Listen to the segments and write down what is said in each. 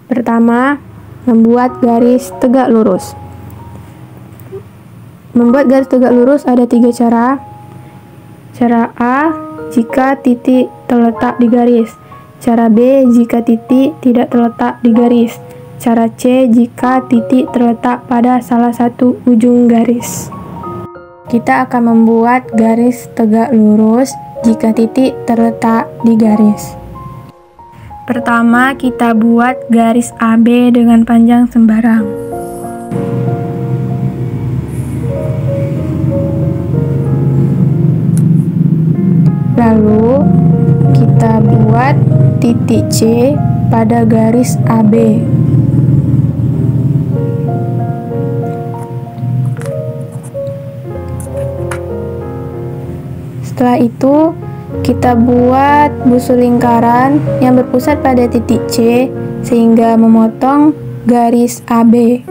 Pertama, membuat garis tegak lurus. Membuat garis tegak lurus ada 3 cara. Cara A, jika titik terletak di garis. Cara B, jika titik tidak terletak di garis. Cara C, jika titik terletak pada salah satu ujung garis. Kita akan membuat garis tegak lurus jika titik terletak di garis. Pertama, kita buat garis AB dengan panjang sembarang. Lalu, kita buat titik C pada garis AB. Setelah itu, kita buat busur lingkaran yang berpusat pada titik C sehingga memotong garis AB.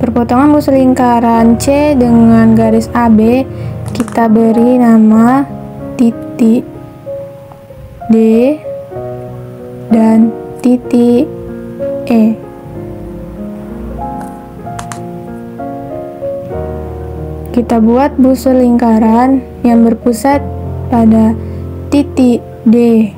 Perpotongan busur lingkaran C dengan garis AB kita beri nama titik D dan titik E. Kita buat busur lingkaran yang berpusat pada titik D.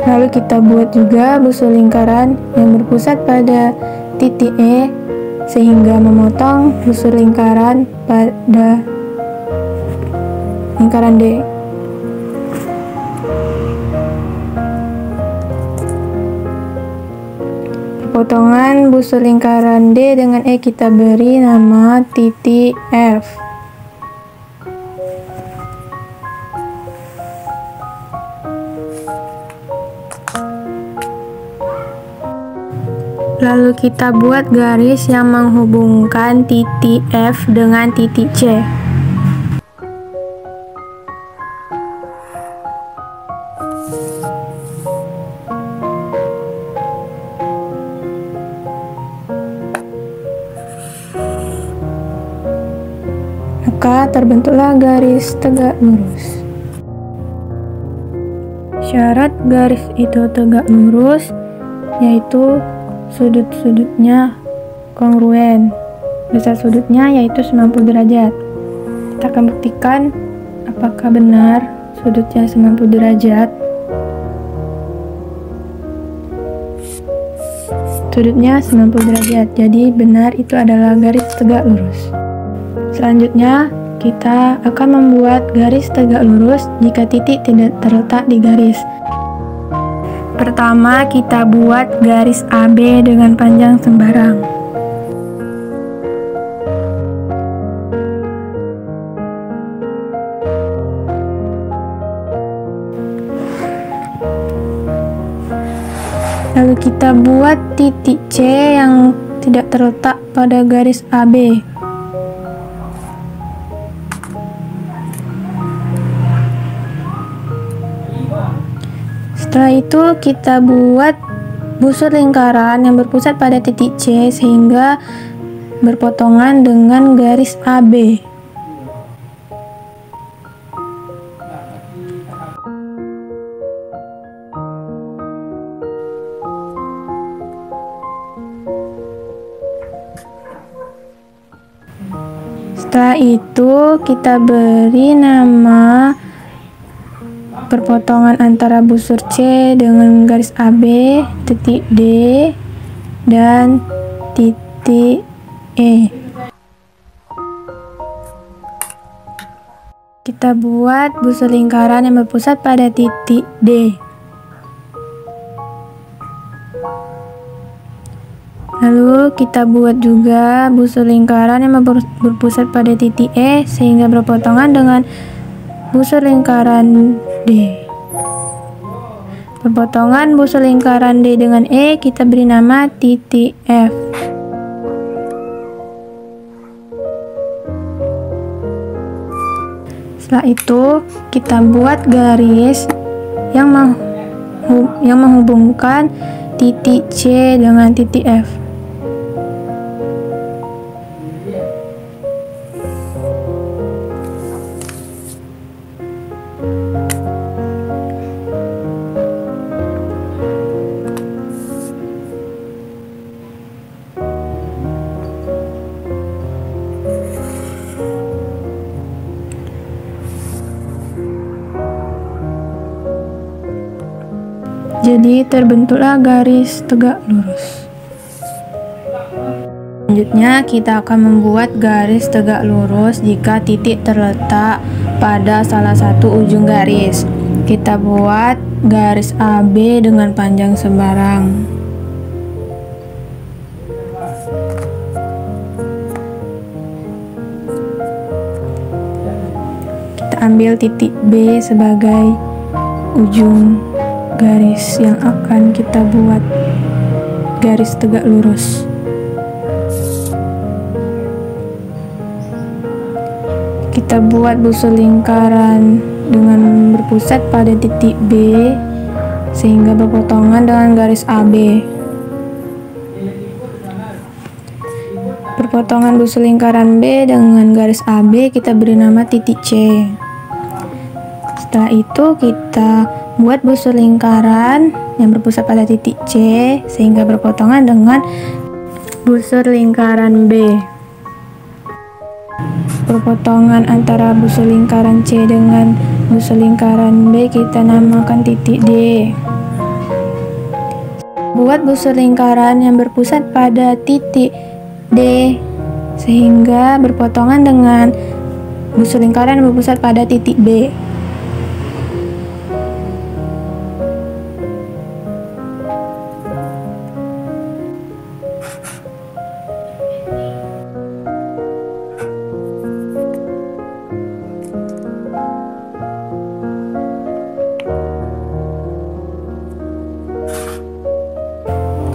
Lalu kita buat juga busur lingkaran yang berpusat pada titik E sehingga memotong busur lingkaran pada lingkaran D. Potongan busur lingkaran D dengan E kita beri nama titik F. Lalu kita buat garis yang menghubungkan titik F dengan titik C. Maka terbentuklah garis tegak lurus. Syarat garis itu tegak lurus yaitu sudut-sudutnya kongruen. Besar sudutnya yaitu 90 derajat. Kita akan buktikan apakah benar sudutnya 90 derajat. Sudutnya 90 derajat, jadi benar itu adalah garis tegak lurus. Selanjutnya, kita akan membuat garis tegak lurus jika titik tidak terletak di garis. Pertama, kita buat garis AB dengan panjang sembarang. Lalu kita buat titik C yang tidak terletak pada garis AB. Setelah itu kita buat busur lingkaran yang berpusat pada titik C sehingga berpotongan dengan garis AB. Setelah itu kita beri nama perpotongan antara busur C dengan garis AB, titik D, dan titik E. Kita buat busur lingkaran yang berpusat pada titik D. Lalu kita buat juga busur lingkaran yang berpusat pada titik E sehingga berpotongan dengan busur lingkaran D. Perpotongan busur lingkaran D dengan E kita beri nama titik F. Setelah itu kita buat garis yang menghubungkan titik C dengan titik F. Jadi terbentuklah garis tegak lurus. Selanjutnya kita akan membuat garis tegak lurus jika titik terletak pada salah satu ujung garis. Kita buat garis AB dengan panjang sembarang. Kita ambil titik B sebagai ujung garis yang akan kita buat garis tegak lurus. Kita buat busur lingkaran dengan berpusat pada titik B sehingga berpotongan dengan garis AB. Perpotongan busur lingkaran B dengan garis AB kita beri nama titik C. Setelah itu kita buat busur lingkaran yang berpusat pada titik C sehingga berpotongan dengan busur lingkaran B. Perpotongan antara busur lingkaran C dengan busur lingkaran B kita namakan titik D. Buat busur lingkaran yang berpusat pada titik D sehingga berpotongan dengan busur lingkaran yang berpusat pada titik B.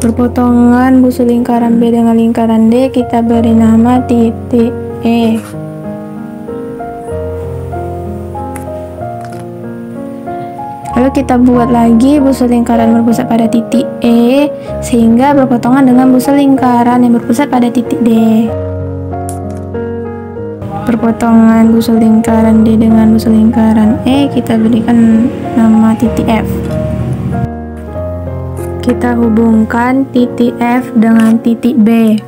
Perpotongan busur lingkaran B dengan lingkaran D kita beri nama titik E. Lalu kita buat lagi busur lingkaran berpusat pada titik E sehingga berpotongan dengan busur lingkaran yang berpusat pada titik D. Perpotongan busur lingkaran D dengan busur lingkaran E kita berikan nama titik F. Kita hubungkan titik F dengan titik B.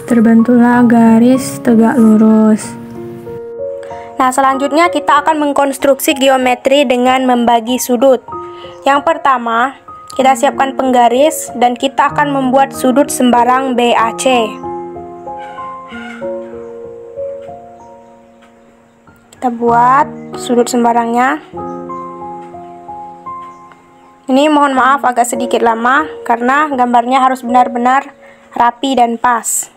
Terbentuklah garis tegak lurus. Nah, selanjutnya kita akan mengkonstruksi geometri dengan membagi sudut. Yang pertama, kita siapkan penggaris dan kita akan membuat sudut sembarang BAC. Kita buat sudut sembarangnya. Ini mohon maaf agak sedikit lama karena gambarnya harus benar-benar rapi dan pas.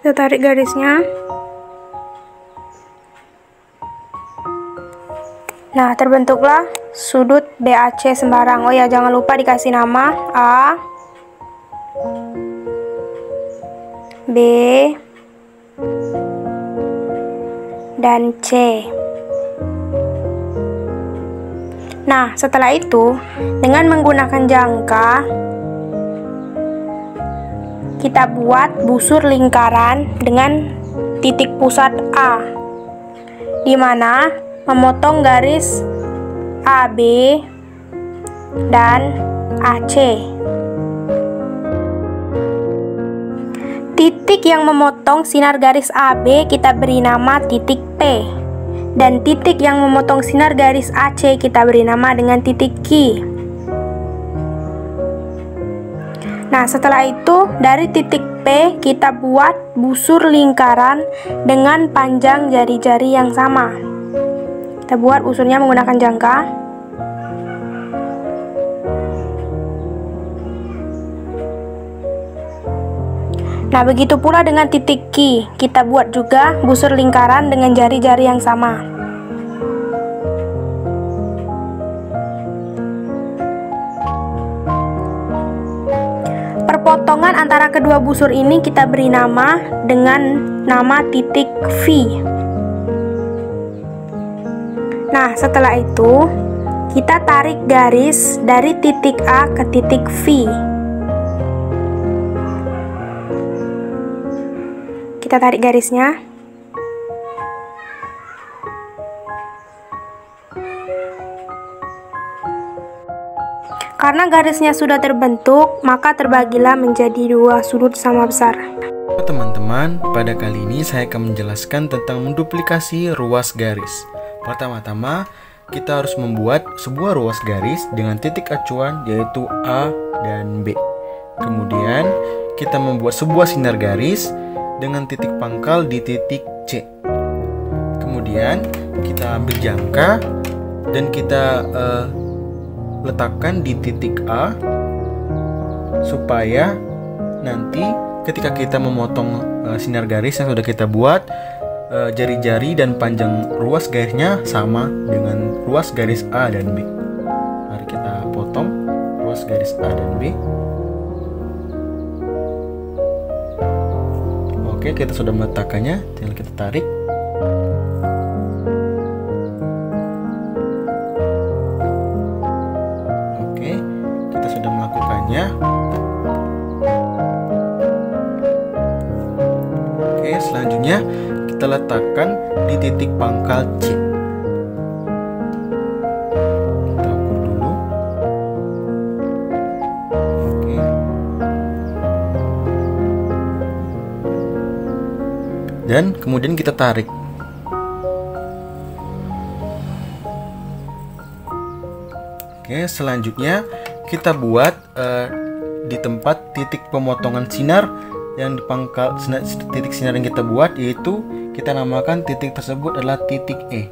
Kita tarik garisnya. Nah, terbentuklah sudut BAC sembarang. Oh ya, jangan lupa dikasih nama A, B, dan C. Nah, setelah itu, dengan menggunakan jangka, kita buat busur lingkaran dengan titik pusat A, di mana memotong garis AB dan AC. Titik yang memotong sinar garis AB kita beri nama titik P, dan titik yang memotong sinar garis AC kita beri nama dengan titik Q. Nah, setelah itu dari titik P kita buat busur lingkaran dengan panjang jari-jari yang sama. Kita buat busurnya menggunakan jangka. Nah, begitu pula dengan titik Q, kita buat juga busur lingkaran dengan jari-jari yang sama. Perpotongan antara kedua busur ini kita beri nama dengan nama titik V. Nah, setelah itu kita tarik garis dari titik A ke titik V. Kita tarik garisnya. Karena garisnya sudah terbentuk, maka terbagilah menjadi dua sudut sama besar. Teman-teman, pada kali ini saya akan menjelaskan tentang menduplikasi ruas garis. Pertama-tama, kita harus membuat sebuah ruas garis dengan titik acuan yaitu A dan B. Kemudian, kita membuat sebuah sinar garis dengan titik pangkal di titik C. Kemudian kita ambil jangka dan kita letakkan di titik A supaya nanti ketika kita memotong sinar garis yang sudah kita buat, jari-jari dan panjang ruas garisnya sama dengan ruas garis A dan B. Mari kita potong ruas garis A dan B. Oke, kita sudah meletakkannya, tinggal kita tarik. Oke, kita sudah melakukannya. Oke, selanjutnya kita letakkan di titik pangkal C. Kita ukur dulu. Oke. Dan kemudian kita tarik. Oke, selanjutnya kita buat di tempat titik pemotongan sinar yang di pangkal titik sinar yang kita buat, yaitu kita namakan titik tersebut adalah titik E.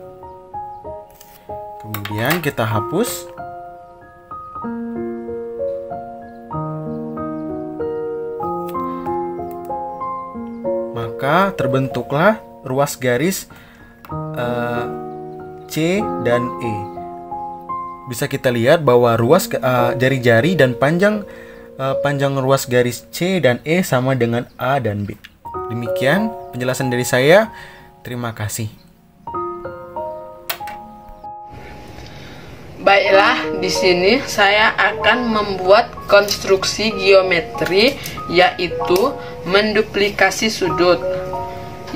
Kemudian kita hapus. Maka terbentuklah ruas garis C dan E. Bisa kita lihat bahwa ruas jari-jari dan panjang ruas garis C dan E sama dengan A dan B. Demikian penjelasan dari saya. Terima kasih. Baiklah, di sini saya akan membuat konstruksi geometri, yaitu menduplikasi sudut.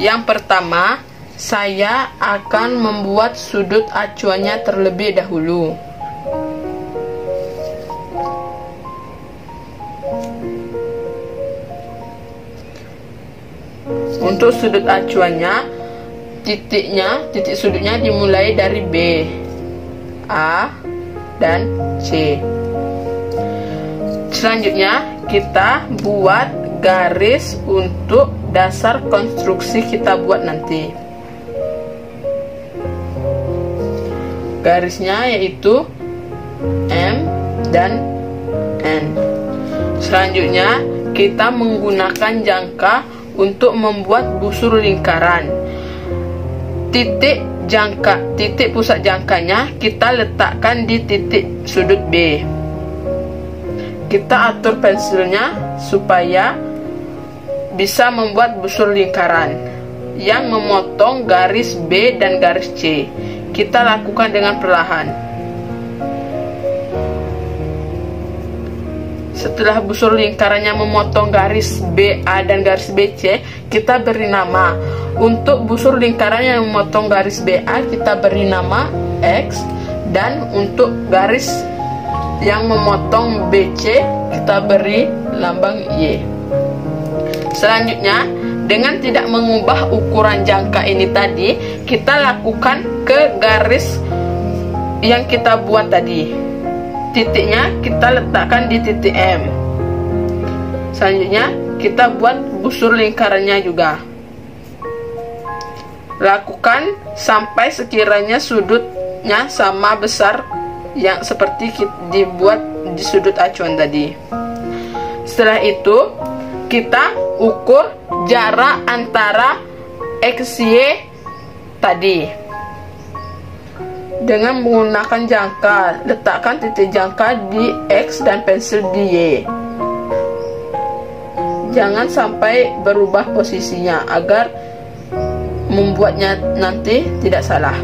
Yang pertama, saya akan membuat sudut acuannya terlebih dahulu. Untuk sudut acuannya, titik sudutnya dimulai dari B, A, dan C. Selanjutnya kita buat garis untuk dasar konstruksi kita buat nanti. Garisnya yaitu M dan N. Selanjutnya kita menggunakan jangka untuk membuat busur lingkaran. Titik pusat jangkanya kita letakkan di titik sudut B. Kita atur pensilnya supaya bisa membuat busur lingkaran yang memotong garis B dan garis C. Kita lakukan dengan perlahan. setelah busur lingkarannya memotong garis BA dan garis BC, kita beri nama. Untuk busur lingkarannya yang memotong garis BA, kita beri nama X. Dan untuk garis yang memotong BC, kita beri lambang Y. Selanjutnya, dengan tidak mengubah ukuran jangka ini tadi, kita lakukan ke garis yang kita buat tadi. Titiknya kita letakkan di titik M. Selanjutnya kita buat busur lingkarannya juga. Lakukan sampai sekiranya sudutnya sama besar yang seperti dibuat di sudut acuan tadi. Setelah itu kita ukur jarak antara XY tadi dengan menggunakan jangka. Letakkan titik jangka di X dan pensil di Y. Jangan sampai berubah posisinya agar membuatnya nanti tidak salah.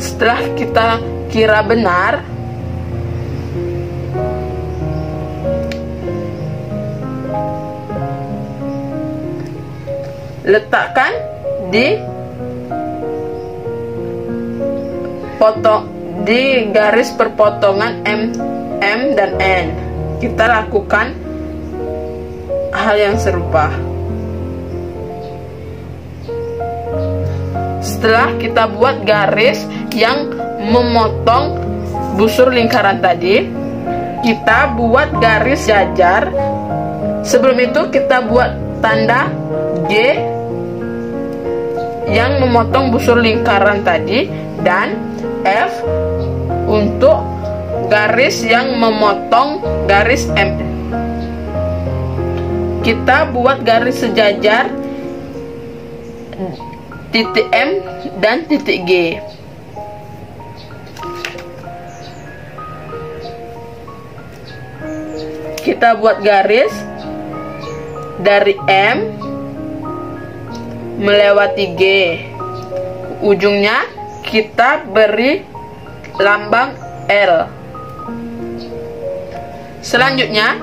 Setelah kita kira benar, letakkan di garis perpotongan M dan N. Kita lakukan hal yang serupa. Setelah kita buat garis yang memotong busur lingkaran tadi, kita buat garis jajar. Sebelum itu kita buat tanda G yang memotong busur lingkaran tadi, dan F untuk garis yang memotong garis M. Kita buat garis sejajar titik M dan titik G. Kita buat garis dari M melewati G. Ujungnya kita beri lambang L. Selanjutnya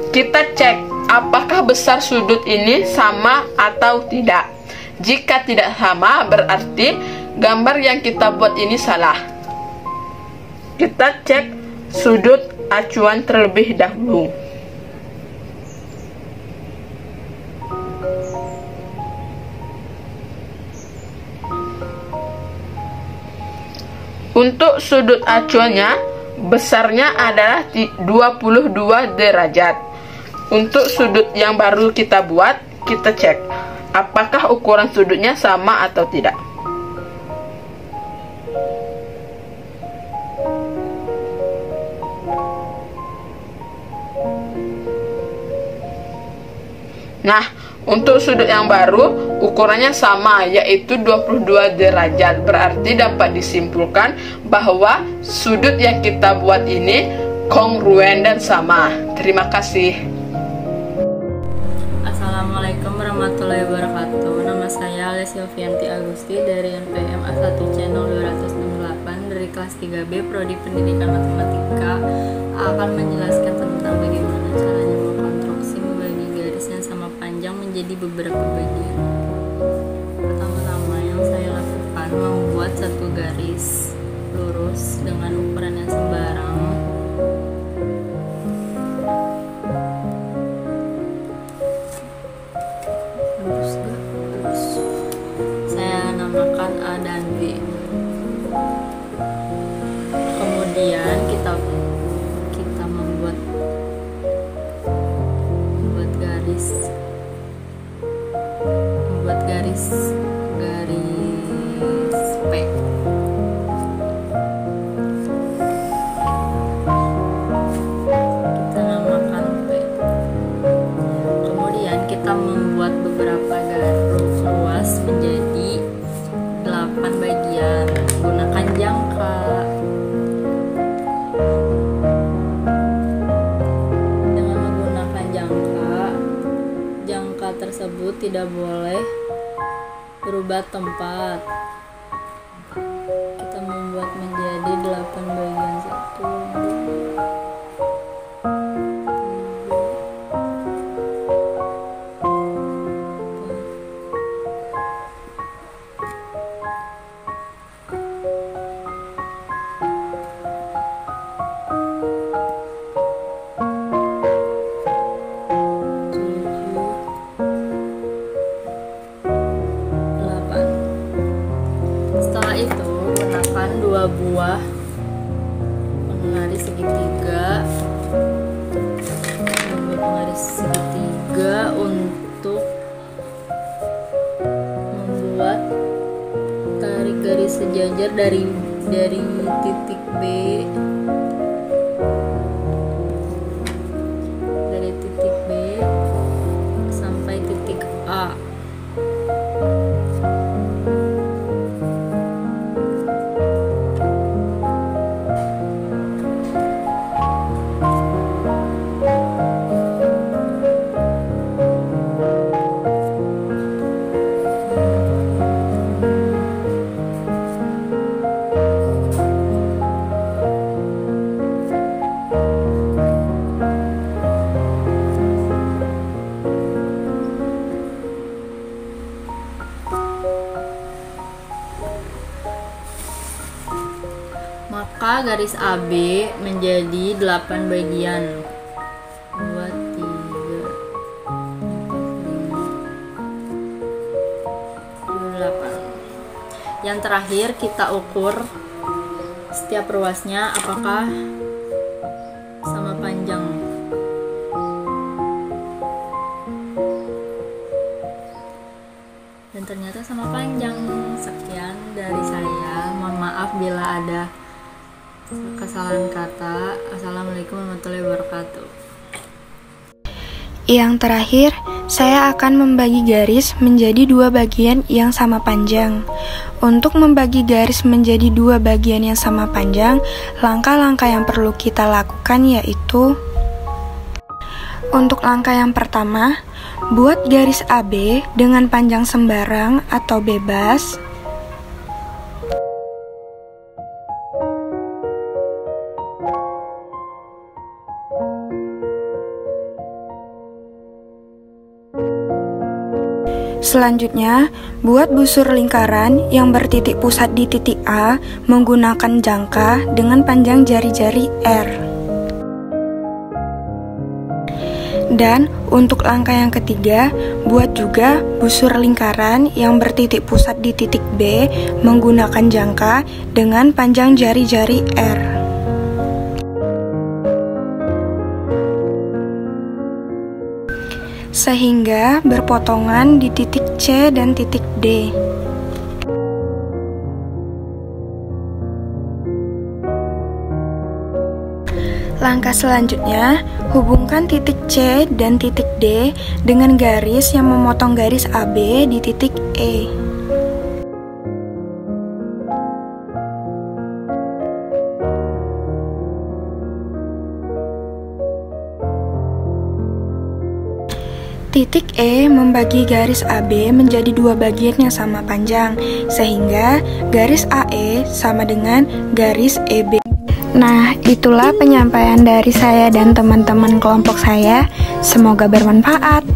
kita cek apakah besar sudut ini sama atau tidak. Jika tidak sama, berarti gambar yang kita buat ini salah. Kita cek sudut acuan terlebih dahulu. Untuk sudut acuannya, besarnya adalah 22 derajat. Untuk sudut yang baru kita buat, kita cek apakah ukuran sudutnya sama atau tidak. Nah, untuk sudut yang baru ukurannya sama, yaitu 22 derajat. Berarti dapat disimpulkan bahwa sudut yang kita buat ini kongruen dan sama. Terima kasih. Assalamualaikum warahmatullahi wabarakatuh. Nama saya Alesyofianti Agusti dari NPM A1C 0268 dari kelas 3B Prodi Pendidikan Matematika, akan menjelaskan tentang bagaimana caranya mengkonstruksi membagi garis yang sama panjang menjadi beberapa bagian. Pertama-tama yang saya lakukan membuat satu garis lurus dengan ukuran yang sembarang. Saya namakan A dan B. Kemudian kita membuat garis P. Kita namakan P. Kemudian kita membuat beberapa garis luas menjadi 8 bagian menggunakan jangka. Dengan menggunakan jangka tersebut tidak boleh berubah tempat. Kita membuat menjadi 8 bagian. 1, 2, 3, 4, 5, 6, 7, 8. garis segitiga, untuk membuat tarik garis sejajar dari titik B sampai titik A. Maka garis AB menjadi 8 bagian. 2, 3, 4, 5, 6, 7, 8. Yang terakhir kita ukur setiap ruasnya apakah sama panjang. Dan ternyata sama panjang. Sekian dari saya. Mohon maaf bila ada kesalahan kata. Assalamualaikum warahmatullahi wabarakatuh. Yang terakhir, saya akan membagi garis menjadi 2 bagian yang sama panjang. Untuk membagi garis menjadi 2 bagian yang sama panjang, langkah-langkah yang perlu kita lakukan yaitu: untuk langkah yang pertama, buat garis AB dengan panjang sembarang atau bebas. Selanjutnya, buat busur lingkaran yang bertitik pusat di titik A menggunakan jangka dengan panjang jari-jari R. Dan untuk langkah yang ketiga, buat juga busur lingkaran yang bertitik pusat di titik B menggunakan jangka dengan panjang jari-jari R. Sehingga berpotongan di titik C dan titik D. Langkah selanjutnya, hubungkan titik C dan titik D dengan garis yang memotong garis AB di titik E. Titik E membagi garis AB menjadi 2 bagian yang sama panjang, sehingga garis AE sama dengan garis EB. Nah, itulah penyampaian dari saya dan teman-teman kelompok saya. Semoga bermanfaat.